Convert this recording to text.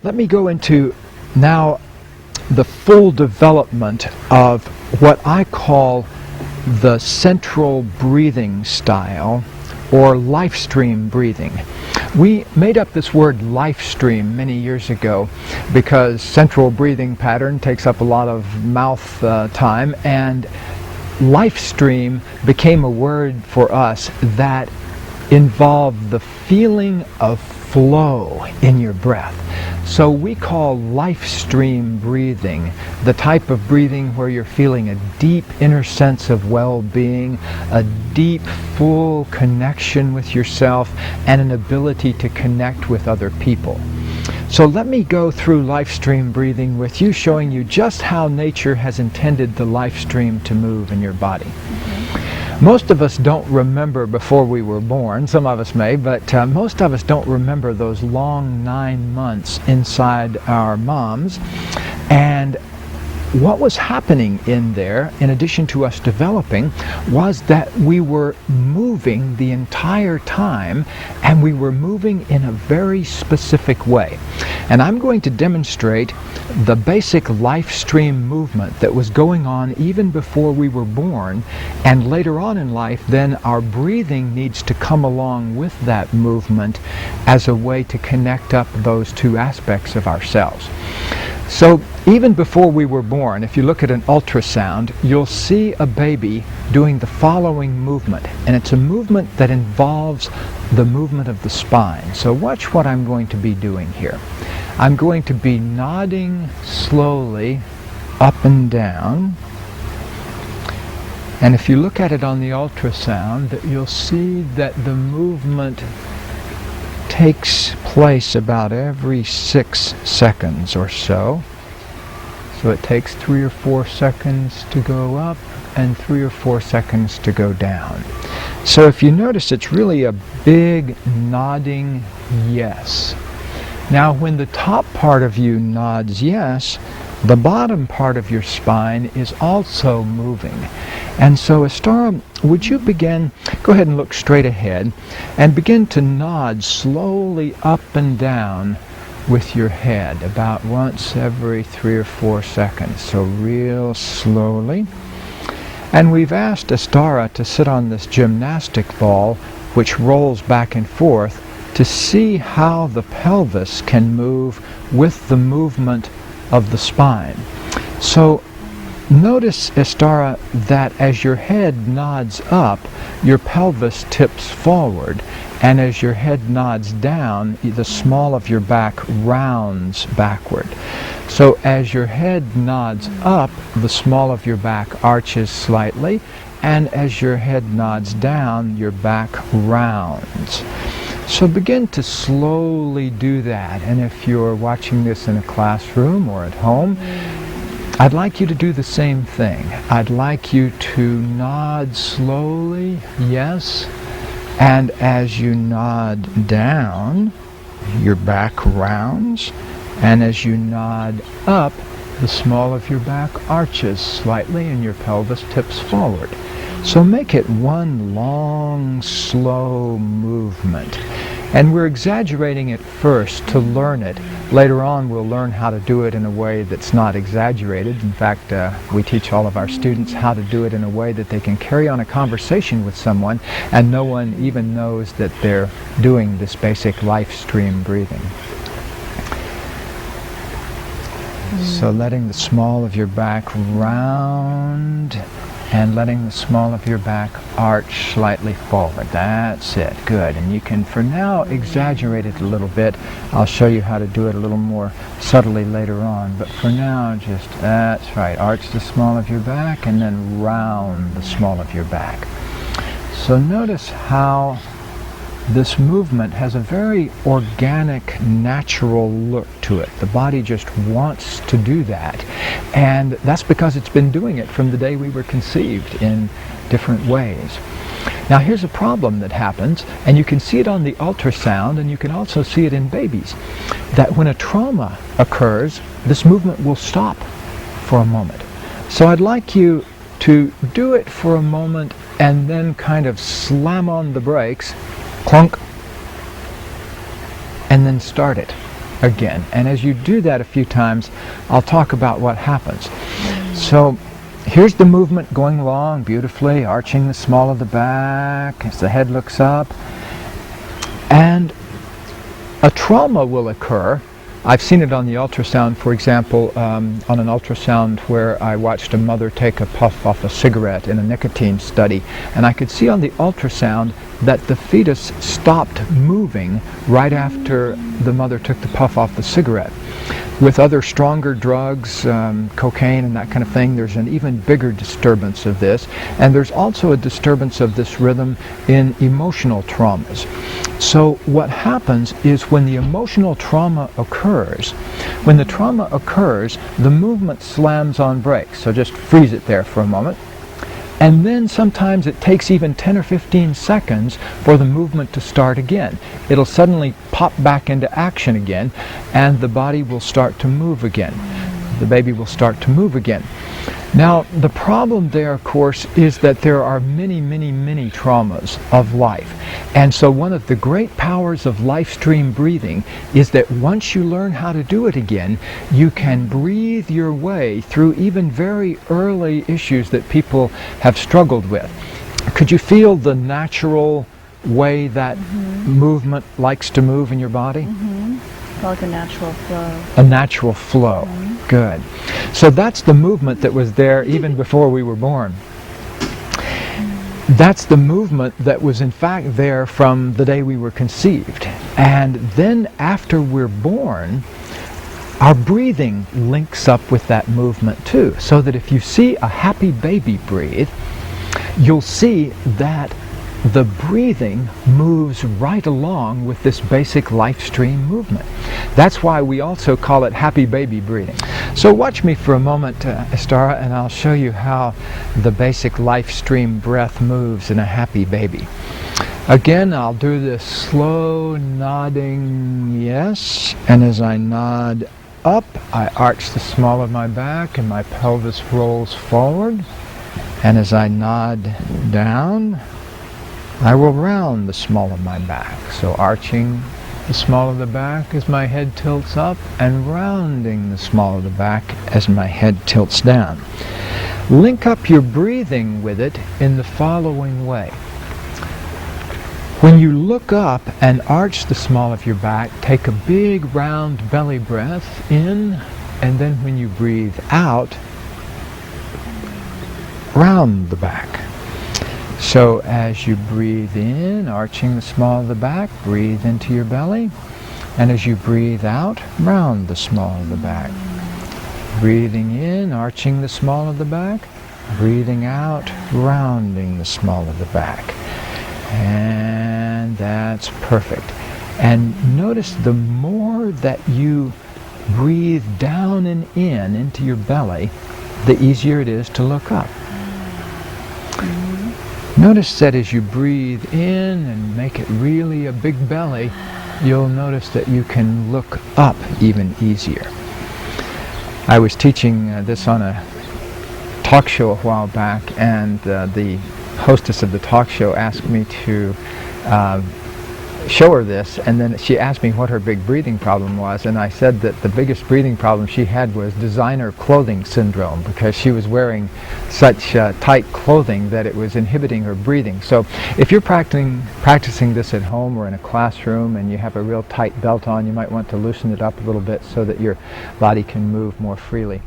let me go into now the full development of what I call the central breathing style, or Lifestream breathing. We made up this word Lifestream many years ago because central breathing pattern takes up a lot of mouth time, and Lifestream became a word for us that involved the feeling of flow in your breath. So we call Lifestream breathing the type of breathing where you're feeling a deep inner sense of well-being, a deep, full connection with yourself, and an ability to connect with other people. So let me go through Lifestream breathing with you, showing you just how nature has intended the Lifestream to move in your body. Most of us don't remember before we were born. Some of us may, but most of us don't remember those long 9 months inside our moms. And what was happening in there, in addition to us developing, was that we were moving the entire time, and we were moving in a very specific way. And I'm going to demonstrate the basic Lifestream movement that was going on even before we were born, and later on in life, then our breathing needs to come along with that movement as a way to connect up those two aspects of ourselves. So even before we were born, if you look at an ultrasound, you'll see a baby doing the following movement, and it's a movement that involves the movement of the spine. So watch what I'm going to be doing here. I'm going to be nodding slowly up and down, and if you look at it on the ultrasound, you'll see that the movement takes place about every 6 seconds or so. So it takes 3 or 4 seconds to go up and 3 or 4 seconds to go down. So if you notice, it's really a big nodding yes. Now when the top part of you nods yes, the bottom part of your spine is also moving. And so Astara, would you begin, go ahead and look straight ahead, and begin to nod slowly up and down with your head about once every 3 or 4 seconds. So real slowly. And we've asked Astara to sit on this gymnastic ball which rolls back and forth to see how the pelvis can move with the movement of the spine. So notice, Astara, that as your head nods up, your pelvis tips forward, and as your head nods down, the small of your back rounds backward. So as your head nods up, the small of your back arches slightly, and as your head nods down, your back rounds. So begin to slowly do that, and if you're watching this in a classroom or at home, I'd like you to do the same thing. I'd like you to nod slowly, yes, and as you nod down, your back rounds, and as you nod up, the small of your back arches slightly and your pelvis tips forward. So make it one long, slow movement. And we're exaggerating it first to learn it. Later on we'll learn how to do it in a way that's not exaggerated. In fact, we teach all of our students how to do it in a way that they can carry on a conversation with someone and no one even knows that they're doing this basic Lifestream breathing. So letting the small of your back round and letting the small of your back arch slightly forward. That's it. Good. And you can, for now, exaggerate it a little bit. I'll show you how to do it a little more subtly later on. But for now, just, that's right. Arch the small of your back and then round the small of your back. So notice how this movement has a very organic, natural look to it. The body just wants to do that. And that's because it's been doing it from the day we were conceived in different ways. Now here's a problem that happens, and you can see it on the ultrasound, and you can also see it in babies, that when a trauma occurs, this movement will stop for a moment. So I'd like you to do it for a moment and then kind of slam on the brakes, clunk, and then start it. again. And as you do that a few times, I'll talk about what happens. So here's the movement going along beautifully, arching the small of the back as the head looks up. And a trauma will occur. I've seen it on the ultrasound, for example, on an ultrasound where I watched a mother take a puff off a cigarette in a nicotine study, and I could see on the ultrasound that the fetus stopped moving right after the mother took the puff off the cigarette. With other stronger drugs, cocaine and that kind of thing, there's an even bigger disturbance of this, and there's also a disturbance of this rhythm in emotional traumas. So what happens is when the emotional trauma occurs, when the trauma occurs, the movement slams on brakes. So just freeze it there for a moment. And then sometimes it takes even 10 or 15 seconds for the movement to start again. It'll suddenly pop back into action again, and the body will start to move again. The baby will start to move again. Now, the problem there, of course, is that there are many, many, many traumas of life. And so one of the great powers of Lifestream breathing is that once you learn how to do it again, you can breathe your way through even very early issues that people have struggled with. Could you feel the natural way that movement likes to move in your body? Like a natural flow. A natural flow. Good. So that's the movement that was there even before we were born. That's the movement that was in fact there from the day we were conceived. And then after we're born, our breathing links up with that movement too. So that if you see a happy baby breathe, you'll see that the breathing moves right along with this basic Lifestream movement. That's why we also call it happy baby breathing. So watch me for a moment, Estara, and I'll show you how the basic Lifestream breath moves in a happy baby. Again, I'll do this slow nodding yes, and as I nod up, I arch the small of my back and my pelvis rolls forward, and as I nod down, I will round the small of my back. So arching the small of the back as my head tilts up, and rounding the small of the back as my head tilts down. Link up your breathing with it in the following way. When you look up and arch the small of your back, take a big round belly breath in, and then when you breathe out, round the back. So as you breathe in, arching the small of the back, breathe into your belly. And as you breathe out, round the small of the back. Breathing in, arching the small of the back. Breathing out, rounding the small of the back. And that's perfect. And notice the more that you breathe down and in into your belly, the easier it is to look up. Notice that as you breathe in and make it really a big belly, you'll notice that you can look up even easier. I was teaching this on a talk show a while back, and the hostess of the talk show asked me to show her this, and then she asked me what her big breathing problem was, and I said that the biggest breathing problem she had was designer clothing syndrome, because she was wearing such tight clothing that it was inhibiting her breathing. So if you're practicing this at home or in a classroom and you have a real tight belt on, you might want to loosen it up a little bit so that your body can move more freely.